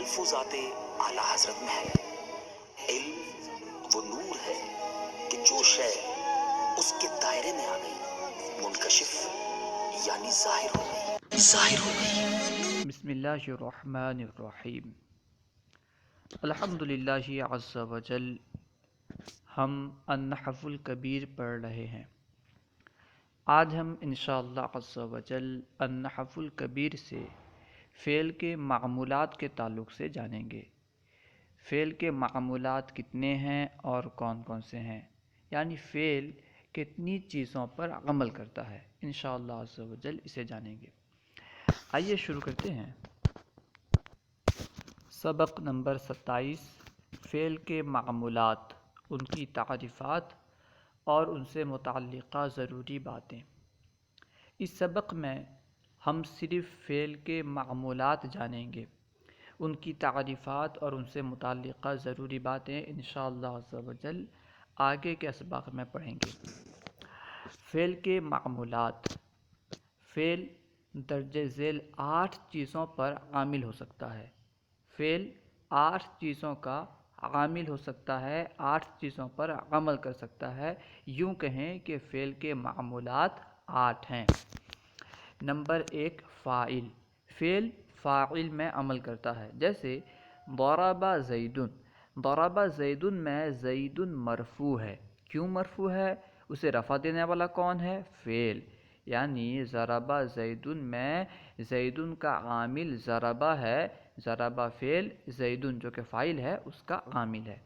ملفوظات اعلیٰ حضرت میں ہے۔ علم وہ نور ہے کہ جو شے اس کے دائرے میں آ گئی منکشف یعنی ظاہر ہو گئی۔ بسم اللہ الرحمن الرحیم۔ الحمد للہ عز وجل۔ ہم النحو الکبیر پڑھ رہے ہیں۔ آج ہم انشاءاللہ عز وجل النحو الکبیر سے فعل کے معمولات کے تعلق سے جانیں گے۔ فعل کے معمولات کتنے ہیں اور کون کون سے ہیں، یعنی فعل کتنی چیزوں پر عمل کرتا ہے، انشاءاللہ عز وجل اسے جانیں گے۔ آئیے شروع کرتے ہیں۔ سبق نمبر 27، فعل کے معمولات، ان کی تعریفات اور ان سے متعلقہ ضروری باتیں۔ اس سبق میں ہم صرف فعل کے معمولات جانیں گے، ان کی تعریفات اور ان سے متعلقہ ضروری باتیں انشاءاللہ عز وجل آگے کے اسباق میں پڑھیں گے۔ فعل کے معمولات۔ فعل درجہ ذیل 8 چیزوں پر عامل ہو سکتا ہے۔ فعل 8 چیزوں کا عامل ہو سکتا ہے، 8 چیزوں پر عمل کر سکتا ہے۔ یوں کہیں کہ فعل کے معمولات 8 ہیں۔ نمبر 1، فاعل۔ فعل فاعل میں عمل کرتا ہے، جیسے ضرب زید۔ ضرب زید میں زید مرفوع ہے۔ کیوں مرفوع ہے؟ اسے رفع دینے والا کون ہے؟ فعل، یعنی ضرب زید میں زید کا عامل ضرب ہے۔ ضرب فعل، زید جو کہ فاعل ہے اس کا عامل ہے۔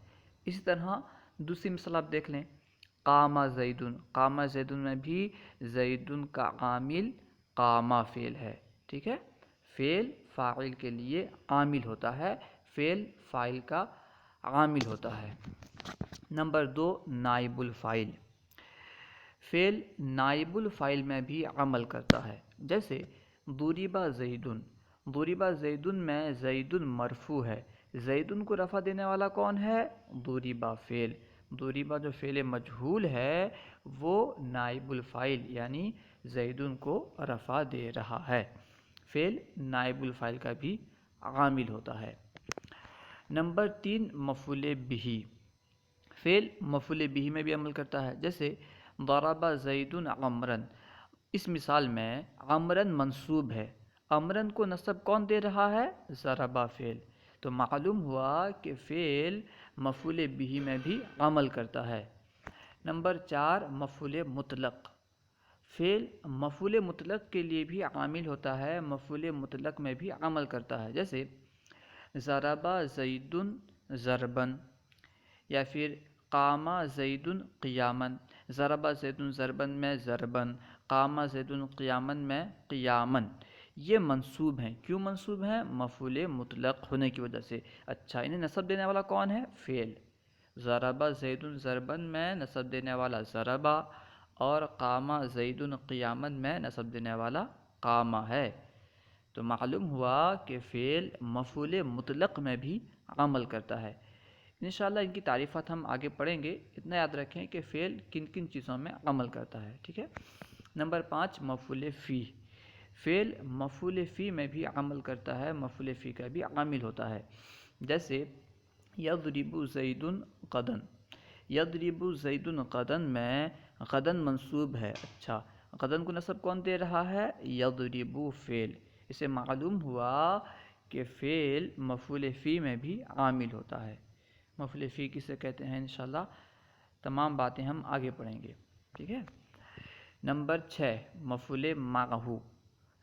اسی طرح دوسری مثال آپ دیکھ لیں، قام زید۔ قام زید میں بھی زید کا عامل قام فعل ہے، ٹھیک ہے۔ فعل فاعل کے لیے عامل ہوتا ہے، فعل فاعل کا عامل ہوتا ہے۔ نمبر 2، نائب الفاعل۔ فعل نائب الفاعل میں بھی عمل کرتا ہے، جیسے ضرب زید۔ ضرب زید میں زید مرفوع ہے، زید کو رفع دینے والا کون ہے؟ ضرب فعل۔ ضرب جو فعل مجہول ہے وہ نائب الفاعل یعنی زید کو رفع دے رہا ہے۔ فعل نائب الفاعل کا بھی عامل ہوتا ہے۔ نمبر 3، مفعول بہ۔ فعل مفعول بہ میں بھی عمل کرتا ہے، جیسے ضرب زید عمرا۔ اس مثال میں عمرا منصوب ہے، عمرا کو نصب کون دے رہا ہے؟ ضرب فعل۔ تو معلوم ہوا کہ فعل مفعول بہ میں بھی عمل کرتا ہے۔ نمبر 4، مفعول مطلق۔ فعل مفعول مطلق کے لیے بھی عامل ہوتا ہے، مفعول مطلق میں بھی عمل کرتا ہے، جیسے ضرب زید ضربا، یا پھر قام زید قیاما۔ ضرب زید ضربا میں ضربا، قام زید قیاما میں قیاما۔ یہ منصوب ہیں۔ کیوں منصوب ہیں؟ مفعول مطلق ہونے کی وجہ سے۔ اچھا، انہیں نصب دینے والا کون ہے؟ فعل۔ ضرب زید ضربا میں نصب دینے والا ضربا، اور قام زید قیاما میں نصب دینے والا قام ہے۔ تو معلوم ہوا کہ فعل مفعول مطلق میں بھی عمل کرتا ہے۔ انشاءاللہ ان کی تعریفات ہم آگے پڑھیں گے، اتنا یاد رکھیں کہ فعل کن کن چیزوں میں عمل کرتا ہے، ٹھیک ہے۔ نمبر 5، مفعول فی۔ فعل مفعول فی میں بھی عمل کرتا ہے، مفعول فی کا بھی عامل ہوتا ہے، جیسے یضرب زید غدا۔ یضرب زید غدا میں غدا منصوب ہے، اچھا غدا کو نصب کون دے رہا ہے؟ یضرب فعل۔ اسے معلوم ہوا کہ فعل مفعول فی میں بھی عامل ہوتا ہے۔ مفعول فی کسے کہتے ہیں انشاءاللہ تمام باتیں ہم آگے پڑھیں گے، ٹھیک ہے۔ نمبر 6، مفعول معہ۔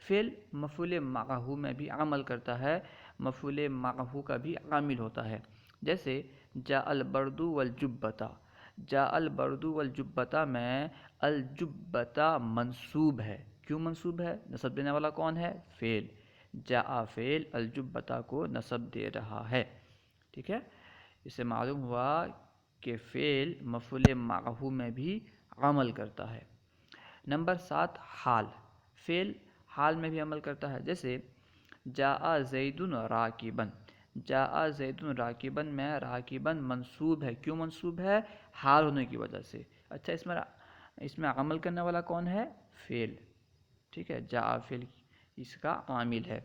فعل مفعول معہ میں بھی عمل کرتا ہے، مفعول معہ کا بھی عامل ہوتا ہے، جیسے جاء البرد والجبۃ۔ جاء البرد والجبۃ میں الجبۃ منصوب ہے۔ کیوں منصوب ہے؟ نصب دینے والا کون ہے؟ فعل۔ جاء فعل الجبۃ کو نصب دے رہا ہے، ٹھیک ہے۔ اس سے معلوم ہوا کہ فعل مفعول معہ میں بھی عمل کرتا ہے۔ نمبر 7، حال۔ فعل حال میں بھی عمل کرتا ہے، جیسے جاء زید راکبا۔ جاء زید راکبا میں راکبا منصوب ہے۔ کیوں منصوب ہے؟ حال ہونے کی وجہ سے۔ اچھا، اس میں عمل کرنے والا کون ہے؟ فعل، ٹھیک ہے۔ جاء فعل اس کا عامل ہے۔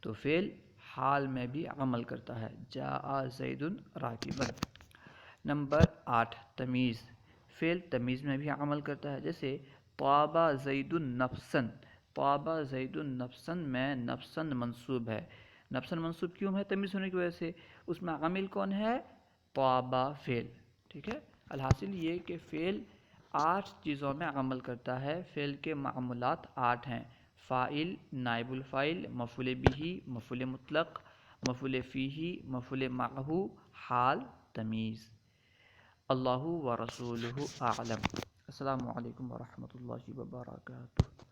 تو فعل حال میں بھی عمل کرتا ہے، جاء زید راکبا۔ نمبر 8 تمیز، فعل تمیز میں بھی عمل کرتا ہے، جیسے طاب زید نفسن، طاب زید نفسن میں نفسن منصوب ہے، نفسن منصوب کیوں ہے؟ تمیز ہونے کی وجہ سے۔ اس میں عامل کون ہے؟ طاب فعل، ٹھیک ہے۔ الحاصل یہ کہ فعل 8 چیزوں میں عمل کرتا ہے، فعل کے معمولات 8 ہیں: فاعل، نائب الفاعل، مفعول بہ، مفعول مطلق، مفعول فیہ، مفعول معہ، حال، تمیز۔ اللہ و رسولہ اعلم۔ السلام علیکم ورحمۃ اللہ وبرکاتہ۔